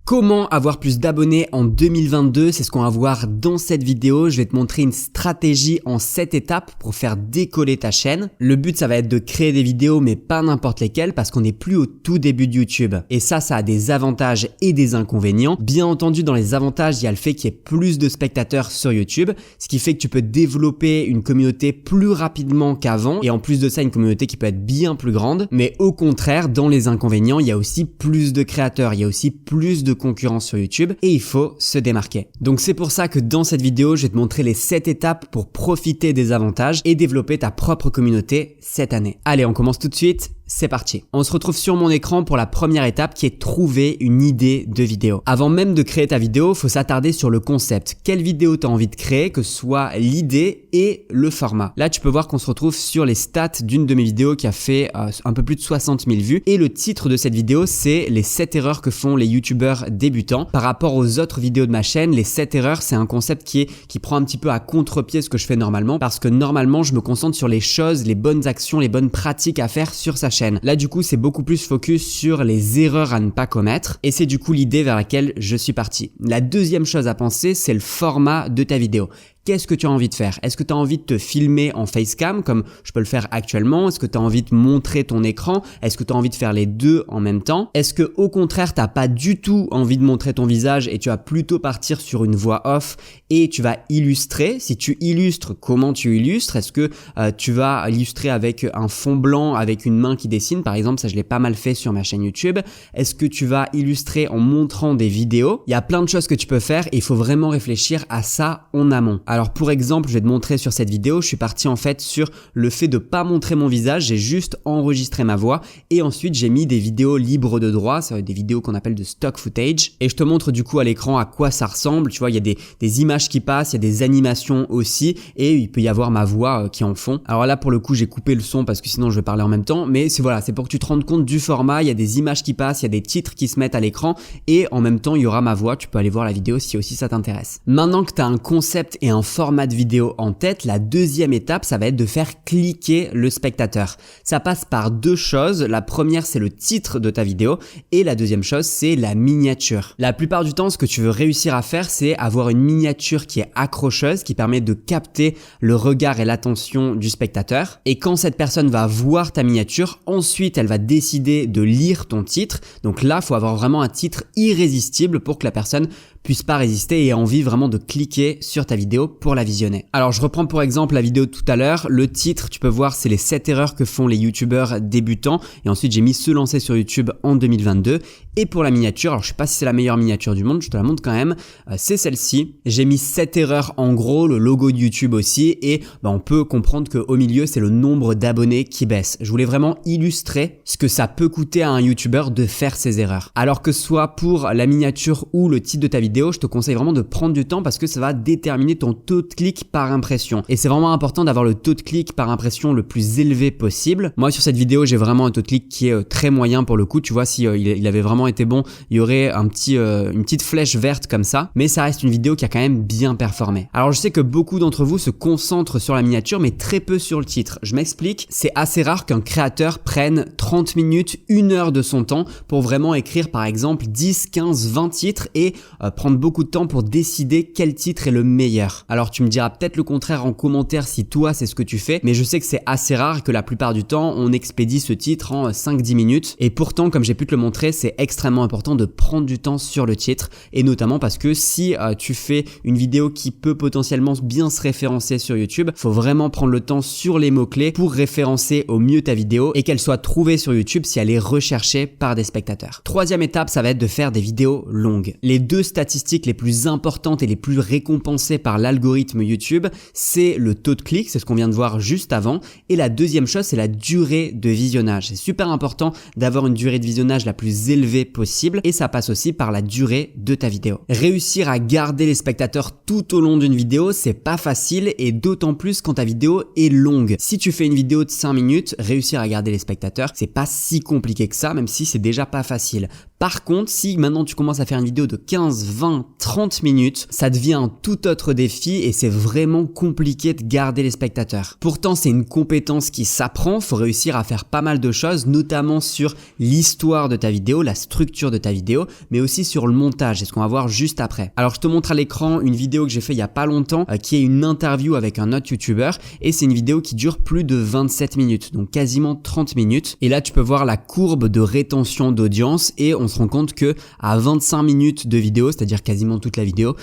Comment avoir plus d'abonnés en 2022? C'est ce qu'on va voir dans cette vidéo. Je vais te montrer une stratégie en 7 étapes pour faire décoller ta chaîne. Le but, ça va être de créer des vidéos, mais pas n'importe lesquelles parce qu'on n'est plus au tout début de YouTube. Et ça a des avantages et des inconvénients. Bien entendu, dans les avantages, il y a le fait qu'il y ait plus de spectateurs sur YouTube, ce qui fait que tu peux développer une communauté plus rapidement qu'avant. Et en plus de ça, une communauté qui peut être bien plus grande. Mais au contraire, dans les inconvénients, il y a aussi plus de créateurs, il y a aussi plus de concurrence sur YouTube et il faut se démarquer. Donc c'est pour ça que dans cette vidéo, je vais te montrer les 7 étapes pour profiter des avantages et développer ta propre communauté cette année. Allez, on commence tout de suite. C'est parti. On se retrouve sur mon écran pour la première étape qui est trouver une idée de vidéo. Avant même de créer ta vidéo, faut s'attarder sur le concept. Quelle vidéo tu as envie de créer, que ce soit l'idée et le format. Là, tu peux voir qu'on se retrouve sur les stats d'une de mes vidéos qui a fait un peu plus de 60 000 vues. Et le titre de cette vidéo, c'est les 7 erreurs que font les youtubeurs débutants. Par rapport aux autres vidéos de ma chaîne, les 7 erreurs, c'est un concept qui prend un petit peu à contre-pied ce que je fais normalement parce que normalement, je me concentre sur les choses, les bonnes actions, les bonnes pratiques à faire sur sa chaîne. Là du coup c'est beaucoup plus focus sur les erreurs à ne pas commettre et c'est du coup l'idée vers laquelle je suis parti. La deuxième chose à penser, c'est le format de ta vidéo. Qu'est-ce que tu as envie de faire? Est-ce que tu as envie de te filmer en facecam comme je peux le faire actuellement? Est-ce que tu as envie de montrer ton écran? Est-ce que tu as envie de faire les deux en même temps? Est-ce que au contraire, tu n'as pas du tout envie de montrer ton visage et tu vas plutôt partir sur une voix off et tu vas illustrer? Si tu illustres, comment tu illustres? Est-ce que tu vas illustrer avec un fond blanc, avec une main qui dessine? Par exemple, ça je l'ai pas mal fait sur ma chaîne YouTube. Est-ce que tu vas illustrer en montrant des vidéos? Il y a plein de choses que tu peux faire et il faut vraiment réfléchir à ça en amont. Alors pour exemple, je vais te montrer sur cette vidéo, je suis parti en fait sur le fait de pas montrer mon visage, j'ai juste enregistré ma voix et ensuite j'ai mis des vidéos libres de droit, ça va être des vidéos qu'on appelle de stock footage et je te montre du coup à l'écran à quoi ça ressemble. Tu vois, il y a des images qui passent, il y a des animations aussi et il peut y avoir ma voix qui est en fond. Alors là pour le coup j'ai coupé le son parce que sinon je vais parler en même temps, mais c'est pour que tu te rendes compte du format, il y a des images qui passent, il y a des titres qui se mettent à l'écran et en même temps il y aura ma voix, tu peux aller voir la vidéo si aussi ça t'intéresse. Maintenant que tu as un concept et un format de vidéo en tête, la deuxième étape, ça va être de faire cliquer le spectateur. Ça passe par deux choses. La première, c'est le titre de ta vidéo et la deuxième chose, c'est la miniature. La plupart du temps, ce que tu veux réussir à faire, c'est avoir une miniature qui est accrocheuse, qui permet de capter le regard et l'attention du spectateur. Et quand cette personne va voir ta miniature, ensuite, elle va décider de lire ton titre. Donc là, il faut avoir vraiment un titre irrésistible pour que la personne puisse pas résister et ait envie vraiment de cliquer sur ta vidéo pour la visionner. Alors je reprends pour exemple la vidéo de tout à l'heure, le titre tu peux voir c'est les 7 erreurs que font les youtubeurs débutants et ensuite j'ai mis se lancer sur YouTube en 2022 et pour la miniature, alors je sais pas si c'est la meilleure miniature du monde, je te la montre quand même, c'est celle-ci. J'ai mis 7 erreurs en gros, le logo de YouTube aussi et on peut comprendre qu'au milieu c'est le nombre d'abonnés qui baisse. Je voulais vraiment illustrer ce que ça peut coûter à un youtubeur de faire ces erreurs. Alors que ce soit pour la miniature ou le titre de ta vidéo, je te conseille vraiment de prendre du temps parce que ça va déterminer ton taux de clic par impression. Et c'est vraiment important d'avoir le taux de clic par impression le plus élevé possible. Moi sur cette vidéo, j'ai vraiment un taux de clic qui est très moyen pour le coup. Tu vois, si il avait vraiment été bon, il y aurait une petite flèche verte comme ça. Mais ça reste une vidéo qui a quand même bien performé. Alors je sais que beaucoup d'entre vous se concentrent sur la miniature mais très peu sur le titre. Je m'explique, c'est assez rare qu'un créateur prenne 30 minutes, 1 heure de son temps pour vraiment écrire par exemple 10, 15, 20 titres et prendre beaucoup de temps pour décider quel titre est le meilleur. Alors tu me diras peut-être le contraire en commentaire si toi c'est ce que tu fais, mais je sais que c'est assez rare que la plupart du temps on expédie ce titre en 5-10 minutes et pourtant comme j'ai pu te le montrer c'est extrêmement important de prendre du temps sur le titre et notamment parce que si tu fais une vidéo qui peut potentiellement bien se référencer sur YouTube, faut vraiment prendre le temps sur les mots-clés pour référencer au mieux ta vidéo et qu'elle soit trouvée sur YouTube si elle est recherchée par des spectateurs. Troisième étape, ça va être de faire des vidéos longues. Les deux statistiques les plus importantes et les plus récompensées par l'algorithme YouTube, c'est le taux de clic, c'est ce qu'on vient de voir juste avant, et la deuxième chose, c'est la durée de visionnage. C'est super important d'avoir une durée de visionnage la plus élevée possible et ça passe aussi par la durée de ta vidéo. Réussir à garder les spectateurs tout au long d'une vidéo, c'est pas facile et d'autant plus quand ta vidéo est longue. Si tu fais une vidéo de 5 minutes, réussir à garder les spectateurs, c'est pas si compliqué que ça, même si c'est déjà pas facile. Par contre, si maintenant tu commences à faire une vidéo de 15, 20, 30 minutes, ça devient un tout autre défi et c'est vraiment compliqué de garder les spectateurs. Pourtant, c'est une compétence qui s'apprend, faut réussir à faire pas mal de choses, notamment sur l'histoire de ta vidéo, la structure de ta vidéo, mais aussi sur le montage, c'est ce qu'on va voir juste après. Alors je te montre à l'écran une vidéo que j'ai fait il y a pas longtemps, qui est une interview avec un autre YouTuber, et c'est une vidéo qui dure plus de 27 minutes, donc quasiment 30 minutes. Et là tu peux voir la courbe de rétention d'audience et on se rend compte que à 25 minutes de vidéo, c'est-à-dire quasiment toute la vidéo,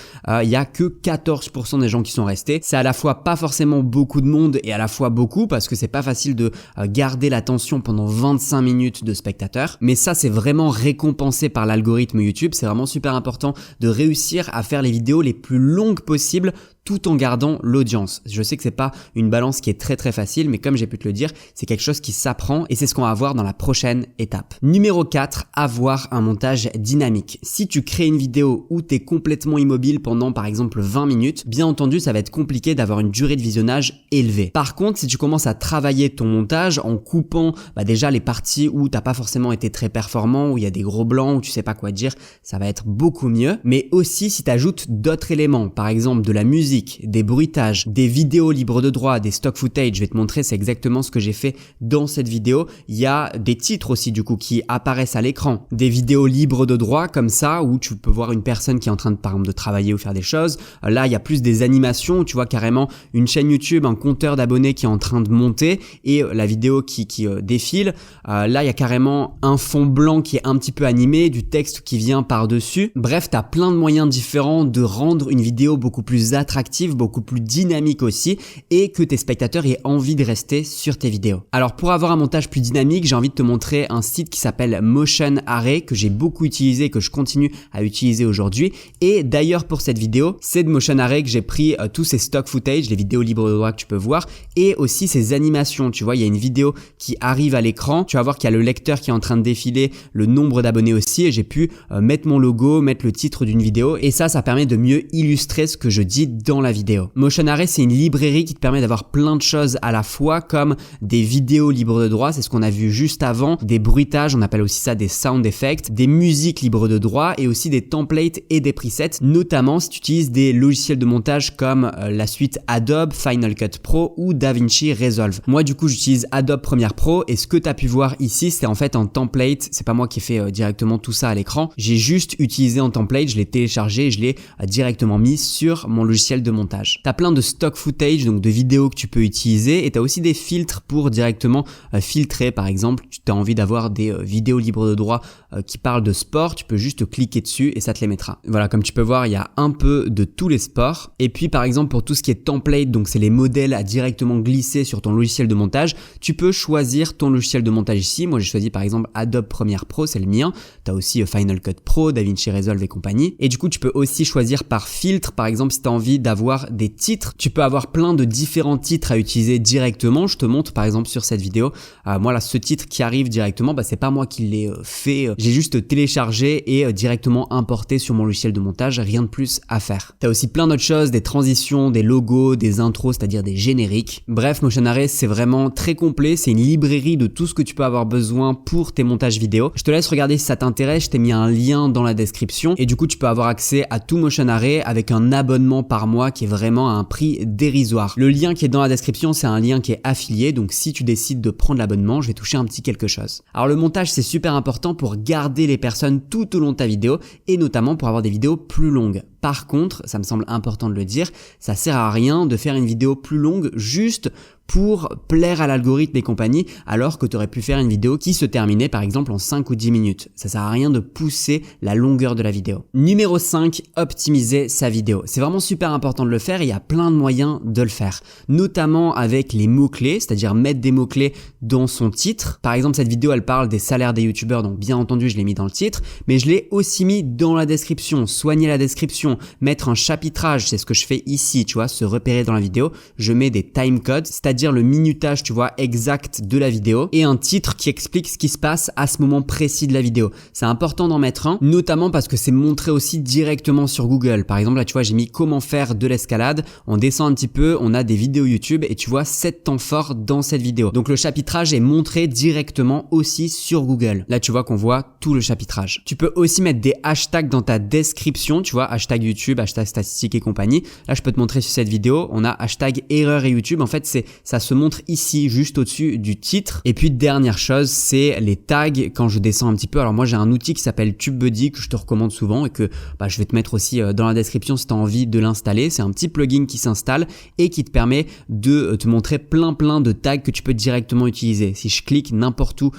il y a que 14% des gens qui sont restés. C'est à la fois pas forcément beaucoup de monde et à la fois beaucoup parce que c'est pas facile de garder l'attention pendant 25 minutes de spectateurs. Mais ça, c'est vraiment récompensé par l'algorithme YouTube. C'est vraiment super important de réussir à faire les vidéos les plus longues possibles tout en gardant l'audience. Je sais que c'est pas une balance qui est très facile, mais comme j'ai pu te le dire, c'est quelque chose qui s'apprend et c'est ce qu'on va voir dans la prochaine étape. Numéro 4, avoir un montage dynamique. Si tu crées une vidéo où tu es complètement immobile pendant par exemple 20 minutes, bien entendu, ça va être compliqué d'avoir une durée de visionnage élevée. Par contre, si tu commences à travailler ton montage en coupant déjà les parties où t'as pas forcément été très performant, où il y a des gros blancs, où tu sais pas quoi dire, ça va être beaucoup mieux. Mais aussi si tu ajoutes d'autres éléments, par exemple de la musique, des bruitages, des vidéos libres de droit, des stock footage, je vais te montrer, c'est exactement ce que j'ai fait dans cette vidéo. Il y a des titres aussi du coup qui apparaissent à l'écran, des vidéos libres de droit comme ça où tu peux voir une personne qui est en train de par exemple de travailler ou faire des choses. Là il y a plus des animations où tu vois carrément une chaîne YouTube, un compteur d'abonnés qui est en train de monter et la vidéo qui défile. Là il y a carrément un fond blanc qui est un petit peu animé, du texte qui vient par-dessus. Bref, tu as plein de moyens différents de rendre une vidéo beaucoup plus attractive, beaucoup plus dynamique aussi et que tes spectateurs aient envie de rester sur tes vidéos. Alors pour avoir un montage plus dynamique, j'ai envie de te montrer un site qui s'appelle Motion Array que j'ai beaucoup utilisé, que je continue à utiliser aujourd'hui. Et d'ailleurs pour cette vidéo, c'est de Motion Array que j'ai pris tous ces stock footage, les vidéos libres de droit que tu peux voir et aussi ces animations. Tu vois, il y a une vidéo qui arrive à l'écran, tu vas voir qu'il y a le lecteur qui est en train de défiler, le nombre d'abonnés aussi et j'ai pu mettre mon logo, mettre le titre d'une vidéo et ça permet de mieux illustrer ce que je dis dans la vidéo. Motion Array, c'est une librairie qui te permet d'avoir plein de choses à la fois comme des vidéos libres de droit, c'est ce qu'on a vu juste avant, des bruitages, on appelle aussi ça des sound effects, des musiques libres de droit et aussi des templates et des presets, notamment si tu utilises des logiciels de montage comme la suite Adobe, Final Cut Pro ou DaVinci Resolve. Moi du coup j'utilise Adobe Premiere Pro et ce que tu as pu voir ici c'est en fait un template, c'est pas moi qui ai fait directement tout ça à l'écran, j'ai juste utilisé un template, je l'ai téléchargé et je l'ai directement mis sur mon logiciel de montage. T'as plein de stock footage, donc de vidéos que tu peux utiliser et t'as aussi des filtres pour directement filtrer. Par exemple, tu as envie d'avoir des vidéos libres de droit qui parlent de sport, tu peux juste cliquer dessus et ça te les mettra. Voilà, comme tu peux voir, il y a un peu de tous les sports. Et puis par exemple, pour tout ce qui est template, donc c'est les modèles à directement glisser sur ton logiciel de montage, tu peux choisir ton logiciel de montage ici. Moi, j'ai choisi par exemple Adobe Premiere Pro, c'est le mien. T'as aussi Final Cut Pro, DaVinci Resolve et compagnie. Et du coup, tu peux aussi choisir par filtre. Par exemple, si tu as envie d'avoir des titres, tu peux avoir plein de différents titres à utiliser directement. Je te montre par exemple sur cette vidéo. Moi là, ce titre qui arrive directement, c'est pas moi qui l'ai fait. J'ai juste téléchargé et directement importé sur mon logiciel de montage. Rien de plus à faire. T'as aussi plein d'autres choses, des transitions, des logos, des intros, c'est-à-dire des génériques. Bref, Motion Array, c'est vraiment très complet. C'est une librairie de tout ce que tu peux avoir besoin pour tes montages vidéo. Je te laisse regarder si ça t'intéresse. Je t'ai mis un lien dans la description et du coup, tu peux avoir accès à tout Motion Array avec un abonnement par mois qui est vraiment à un prix dérisoire. Le lien qui est dans la description, c'est un lien qui est affilié, donc si tu décides de prendre l'abonnement, je vais toucher un petit quelque chose. Alors le montage, c'est super important pour garder les personnes tout au long de ta vidéo et notamment pour avoir des vidéos plus longues. Par contre, ça me semble important de le dire, ça sert à rien de faire une vidéo plus longue juste pour plaire à l'algorithme et compagnie, alors que tu aurais pu faire une vidéo qui se terminait par exemple en 5 ou 10 minutes. Ça sert à rien de pousser la longueur de la vidéo. Numéro 5, optimiser sa vidéo. C'est vraiment super important de le faire et il y a plein de moyens de le faire. Notamment avec les mots-clés, c'est-à-dire mettre des mots-clés dans son titre. Par exemple, cette vidéo, elle parle des salaires des youtubeurs, donc bien entendu, je l'ai mis dans le titre, mais je l'ai aussi mis dans la description. Soignez la description. description, mettre un chapitrage, c'est ce que je fais ici, tu vois, se repérer dans la vidéo. Je mets des time codes, c'est-à-dire le minutage, tu vois, exact de la vidéo et un titre qui explique ce qui se passe à ce moment précis de la vidéo. C'est important d'en mettre un, notamment parce que c'est montré aussi directement sur Google. Par exemple, là, tu vois, j'ai mis comment faire de l'escalade. On descend un petit peu, on a des vidéos YouTube et tu vois 7 temps forts dans cette vidéo. Donc le chapitrage est montré directement aussi sur Google. Là, tu vois qu'on voit tout le chapitrage. Tu peux aussi mettre des hashtags dans ta description, tu vois, hashtag YouTube, hashtag statistiques et compagnie. Là, je peux te montrer sur cette vidéo, on a hashtag erreur et YouTube. En fait, ça se montre ici, juste au-dessus du titre. Et puis, dernière chose, c'est les tags quand je descends un petit peu. Alors moi, j'ai un outil qui s'appelle TubeBuddy que je te recommande souvent et que je vais te mettre aussi dans la description si tu as envie de l'installer. C'est un petit plugin qui s'installe et qui te permet de te montrer plein de tags que tu peux directement utiliser. Si je clique n'importe où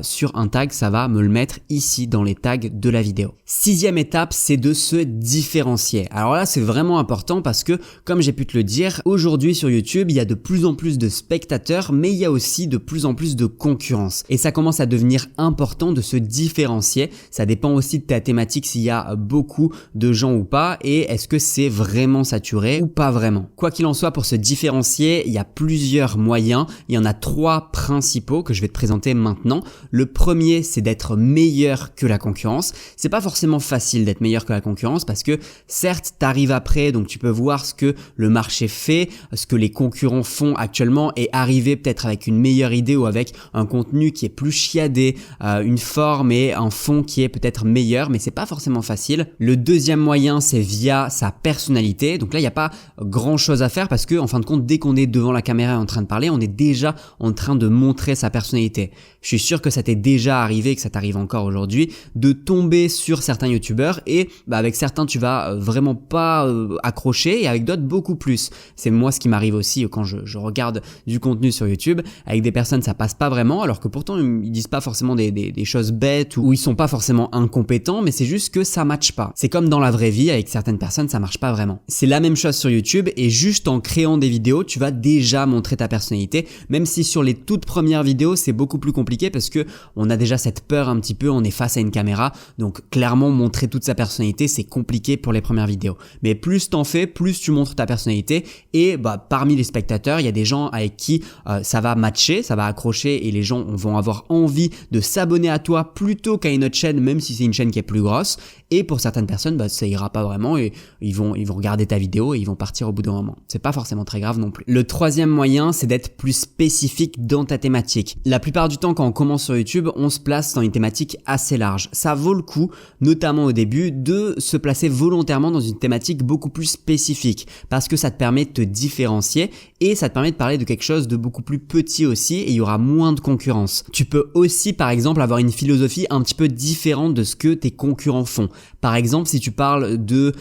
sur un tag, ça va me le mettre ici dans les tags de la vidéo. Sixième étape, c'est de se différencier. Alors là, c'est vraiment important parce que, comme j'ai pu te le dire, aujourd'hui sur YouTube, il y a de plus en plus de spectateurs, mais il y a aussi de plus en plus de concurrence. Et ça commence à devenir important de se différencier. Ça dépend aussi de ta thématique, s'il y a beaucoup de gens ou pas, et est-ce que c'est vraiment saturé ou pas vraiment. Quoi qu'il en soit, pour se différencier, il y a plusieurs moyens. Il y en a 3 principaux que je vais te présenter maintenant. Le premier, c'est d'être meilleur que la concurrence. C'est pas forcément facile d'être meilleur que la concurrence parce que certes, t'arrives après, donc tu peux voir ce que le marché fait, ce que les concurrents font actuellement et arriver peut-être avec une meilleure idée ou avec un contenu qui est plus chiadé, une forme et un fond qui est peut-être meilleur, mais c'est pas forcément facile. Le deuxième moyen, c'est via sa personnalité. Donc là, il n'y a pas grand chose à faire parce que, en fin de compte, dès qu'on est devant la caméra et en train de parler, on est déjà en train de montrer sa personnalité. Je suis sûr que ça t'est déjà arrivé, que ça t'arrive encore aujourd'hui, de tomber sur certains youtubeurs et avec certains tu vas vraiment pas accrocher et avec d'autres beaucoup plus. C'est moi ce qui m'arrive aussi quand je regarde du contenu sur YouTube. Avec des personnes ça passe pas vraiment alors que pourtant ils disent pas forcément des choses bêtes ou ils sont pas forcément incompétents, mais c'est juste que ça matche pas. C'est comme dans la vraie vie, avec certaines personnes ça marche pas vraiment. C'est la même chose sur YouTube et juste en créant des vidéos tu vas déjà montrer ta personnalité, même si sur les toutes premières vidéos c'est beaucoup plus compliqué parce que on a déjà cette peur un petit peu, on est face à une caméra, donc clairement montrer toute sa personnalité c'est compliqué pour les premières vidéos. Mais plus t'en fais, plus tu montres ta personnalité et parmi les spectateurs, il y a des gens avec qui ça va matcher, ça va accrocher et les gens vont avoir envie de s'abonner à toi plutôt qu'à une autre chaîne, même si c'est une chaîne qui est plus grosse. Et pour certaines personnes, ça ira pas vraiment et ils vont regarder ta vidéo et ils vont partir au bout d'un moment. C'est pas forcément très grave non plus. Le troisième moyen, c'est d'être plus spécifique dans ta thématique. La plupart du temps, quand on commence sur YouTube, on se place dans une thématique assez large. Ça vaut le coup, notamment au début, de se placer volontairement dans une thématique beaucoup plus spécifique parce que ça te permet de te différencier et ça te permet de parler de quelque chose de beaucoup plus petit aussi et il y aura moins de concurrence. Tu peux aussi, par exemple, avoir une philosophie un petit peu différente de ce que tes concurrents font. Par exemple, si tu parles de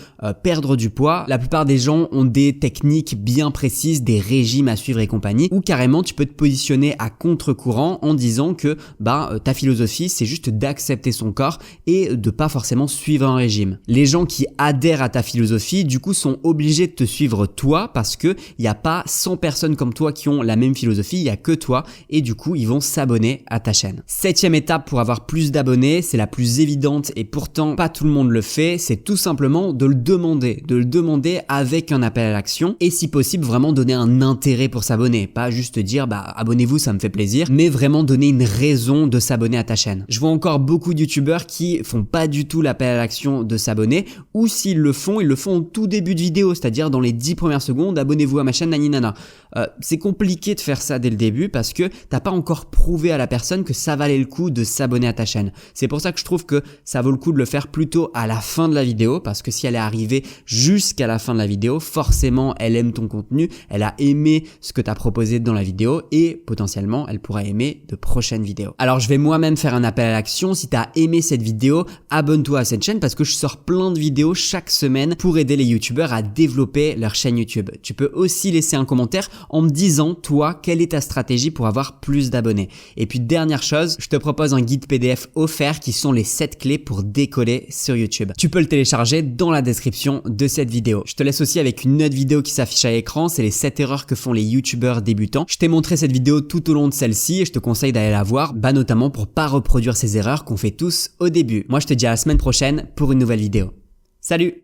perdre du poids, la plupart des gens ont des techniques bien précises, des régimes à suivre et compagnie, ou carrément tu peux te positionner à contre-courant en disant que ta philosophie c'est juste d'accepter son corps et de pas forcément suivre un régime. Les gens qui adhèrent à ta philosophie du coup sont obligés de te suivre toi parce que il n'y a pas 100 personnes comme toi qui ont la même philosophie, il y a que toi et du coup ils vont s'abonner à ta chaîne. Septième étape pour avoir plus d'abonnés, c'est la plus évidente et pourtant pas tout le monde le fait, c'est tout simplement de le demander avec un appel à l'action et si possible vraiment donner un intérêt pour s'abonner, pas juste dire abonnez-vous ça me fait plaisir, mais vraiment donner une raison de s'abonner à ta chaîne. Je vois encore beaucoup de youtubeurs qui font pas du tout l'appel à l'action de s'abonner ou s'ils le font, ils le font au tout début de vidéo, c'est-à-dire dans les 10 premières secondes, abonnez-vous à ma chaîne naninana. C'est compliqué de faire ça dès le début parce que t'as pas encore prouvé à la personne que ça valait le coup de s'abonner à ta chaîne. C'est pour ça que je trouve que ça vaut le coup de le faire plutôt à la fin de la vidéo parce que si elle est arrivée jusqu'à la fin de la vidéo, forcément elle aime ton contenu, elle a aimé ce que tu as proposé dans la vidéo et potentiellement elle pourra aimer de prochaines vidéos. Alors je vais moi-même faire un appel à l'action. Si tu as aimé cette vidéo, abonne-toi à cette chaîne parce que je sors plein de vidéos chaque semaine pour aider les youtubeurs à développer leur chaîne YouTube. Tu peux aussi laisser un commentaire en me disant toi quelle est ta stratégie pour avoir plus d'abonnés. Et puis dernière chose, je te propose un guide PDF offert qui sont les 7 clés pour décoller sur YouTube. Tu peux le télécharger dans la description de cette vidéo. Je te laisse aussi avec une autre vidéo qui s'affiche à l'écran, c'est les 7 erreurs que font les youtubeurs débutants. Je t'ai montré cette vidéo tout au long de celle-ci et je te conseille d'aller la voir, notamment pour pas reproduire ces erreurs qu'on fait tous au début. Moi je te dis à la semaine prochaine pour une nouvelle vidéo. Salut!